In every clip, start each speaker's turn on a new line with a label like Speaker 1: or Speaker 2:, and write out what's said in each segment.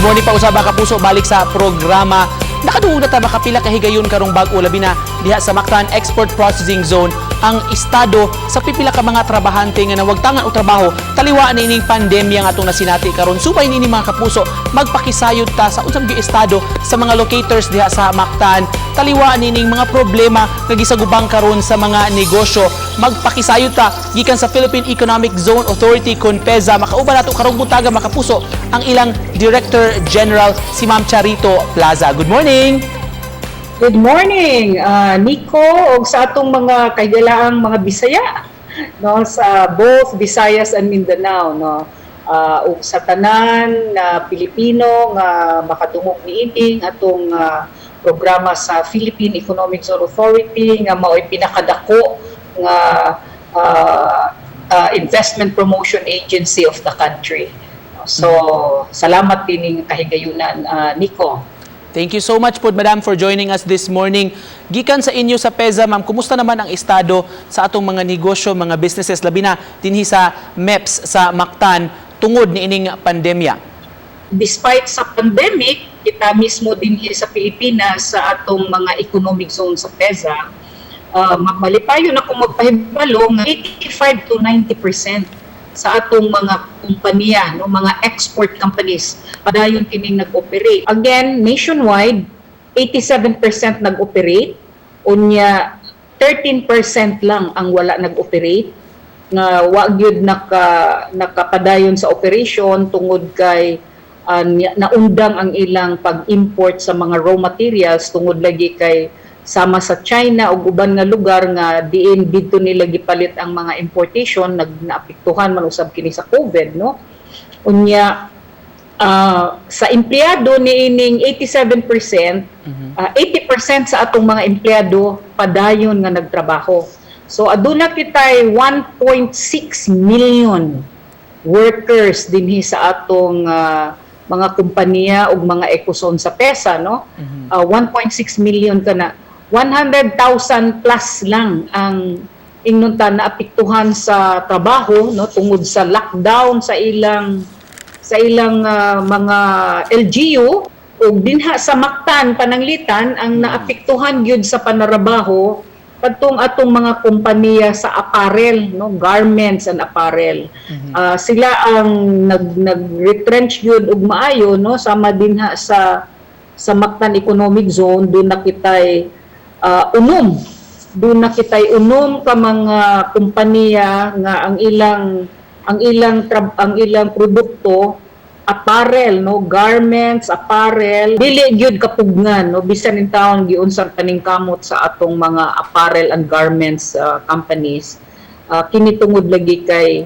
Speaker 1: Good morning pa usab ka puso balik sa programa. Nakadungog na ta makapila ka higayon karong bag-o labi na diha sa Mactan Export Processing Zone ang estado sa pipila ka mga trabahante nga nawagtangan og trabaho taliwa ni ining pandemya nga atong nasinati karon. Subay nini mga kapuso magpakisayod ta sa unsang gi estado sa mga locators diha sa Mactan taliwa nining mga problema nga gisagubang karon sa mga negosyo. Magpakisayod ta gikan sa Philippine Economic Zone Authority CONPEZA. Makauban nato karong buntaga mga kapuso ang ilang Director General si Ma'am Charito Plaza. Good morning.
Speaker 2: Good morning, Nico, o sa atong mga kaigalaang mga Bisaya, no, sa both Visayas and Mindanao, no, o sa tanan na Pilipino nga makadungog niining atong programa sa Philippine Economic Zone Authority nga mao'y pinakadako nga investment promotion agency of the country. So, salamat din kahigayunan, Nico.
Speaker 1: Thank you so much po, Madam, for joining us this morning. Gikan sa inyo sa PEZA, Ma'am, kumusta naman ang estado sa atong mga negosyo, mga businesses, labi na dinhi sa MEPS sa Mactan tungod ni ining pandemya?
Speaker 2: Despite sa pandemic, kita mismo dinhi sa Pilipinas sa atong mga economic zone sa PEZA, malipayo na kung magpahibalo nga 85 to 90% sa atong mga kumpanya, no, mga export companies, padayon kining nag-operate. Again, nationwide, 87% nag-operate, unya 13% lang ang wala nag-operate, nga wag yun nakapadayon sa operation tungod kay naundang ang ilang pag-import sa mga raw materials tungod lagi kay sama sa China o uban nga lugar nga diin dito nila gipalit ang mga importation naapektuhan man usab kini sa COVID, no. Unya sa empleyado niining 87%, 80% sa atong mga empleyado padayon nga nagtrabaho. So aduna kitay 1.6 million workers dinhi sa atong mga kompanya ug mga ecozone sa PEZA, no. 1.6 million kana. 100,000 plus lang ang inunta na apektuhan sa trabaho, no, tungod sa lockdown sa ilang mga LGU ug dinha sa Mactan pananglitan ang naapektuhan gyud sa panarabaho kadtong atong mga kompanya sa apparel, no, garments and apparel. Sila ang nag-retrench gyud og maayo, no, sama dinha sa Mactan Economic Zone. Doon na kitay doon na kitay ka mga kompanya nga ang ilang produkto apparel, no, garments, apparel dili gyud kapugnan, no, bisan in taon giunsang paningkamot sa atong mga apparel and garments companies. Kini tungod lagi kay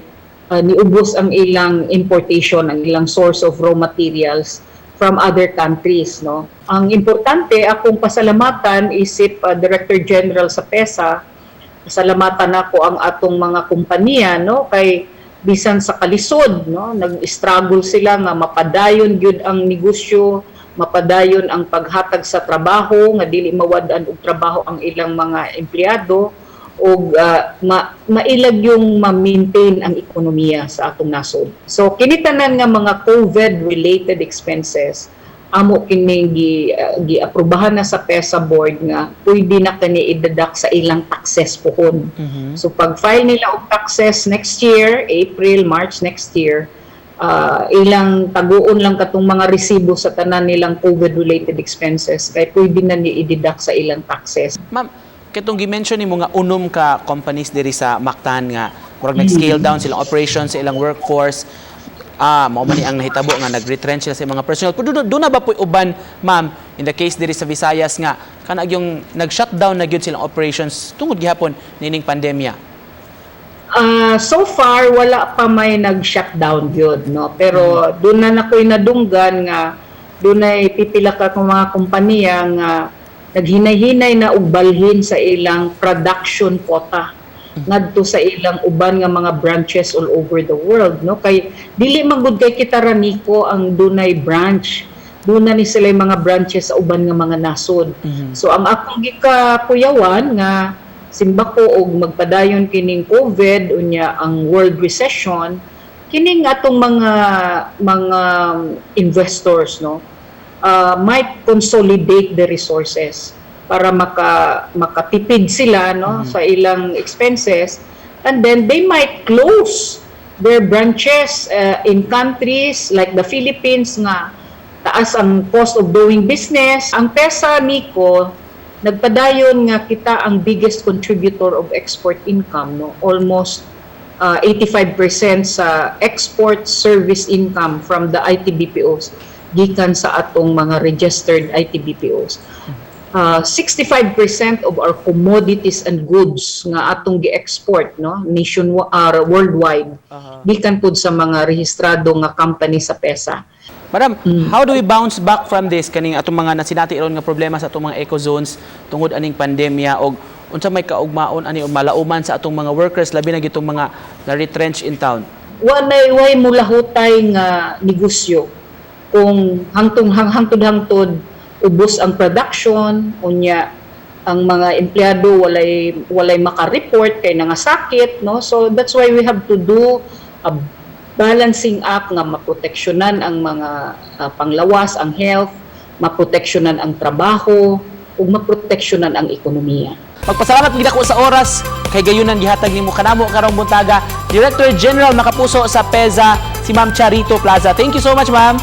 Speaker 2: niubos ang ilang importation, ang ilang source of raw materials from other countries, no. Ang importante akong pasalamatan isip Director General sa PEZA, pasalamatan ako ang atong mga kompanya, no, kay bisan sa kalisod, no, nag-struggle sila nga mapadayon gyud ang negosyo, mapadayon ang paghatag sa trabaho nga dili mawad-an og trabaho ang ilang mga empleyado o mailag yung ma-maintain ang ekonomiya sa atong nasod. So kinitanan nga mga COVID-related expenses, amo kining gi-aprobahan na sa PEZA board nga pwede na kani i-deduct sa ilang taxes pohon. So pag-file nila og taxes next year, April, March next year, ilang taguon lang katong mga resibo sa tanan nilang COVID-related expenses kay pwede na ni i-deduct sa ilang taxes.
Speaker 1: Ma'am, katong gi-mention nimo nga unom ka companies diri sa Mactan nga murag nag-scale down silang operations sa ilang workforce, mao man ni ang nahitabo nga nag-retrench sila sa mga personnel. Pero do na ba po'y uban, ma'am, in the case diri sa Visayas nga kana yung nag-shutdown na gyud silang operations tungod gihapon nining pandemya?
Speaker 2: So far wala pa may nag-shutdown gyud, no, pero doon na nakoy nadunggan nga dunay pipila ka mga kompanya nga naghinay-hinay na og balhin sa ilang production quota ngadto sa ilang uban nga mga branches all over the world, no, kay dili magud kay kita raniko ang dunay branch, duna ni sila mga branches sa uban nga mga nasod. So ang akong gikapuyawan nga simbako og magpadayon kining COVID unya ang world recession kining atong mga investors, no, might consolidate the resources para makatipid sila, no, sa ilang expenses, and then they might close their branches in countries like the Philippines nga taas ang cost of doing business. Ang PESA, Nico, nagpadayon nga kita ang biggest contributor of export income, no, almost 85% sa export service income from the ITBPOs gikan sa atong mga registered ITBPOs. 65% of our commodities and goods nga atong gi-export, no, worldwide, gikan pud sa mga rehistrado nga company sa PESA.
Speaker 1: Madam, how do we bounce back from this kaning atong mga nasinati ron nga problema sa atong mga eco zones tungod aning pandemya, og unsa may kaugmaon ani o malauman sa atong mga workers labi na gitong mga na-retrench in town?
Speaker 2: Way mulahutay nga negosyo kung hangtod ubos ang production, unya ang mga empleyado walay maka-report kay nangasakit, no, so that's why we have to do a balancing act nga maproteksyonan ang mga panglawas, ang health, maproteksyonan ang trabaho, ug maproteksyonan ang ekonomiya.
Speaker 1: Magpasalamat gid ako sa oras kay gayunan gihatag nimo kanamo karong buntaga Director General Makapuso sa PEZA si Ma'am Charito Plaza. Thank you so much, ma'am.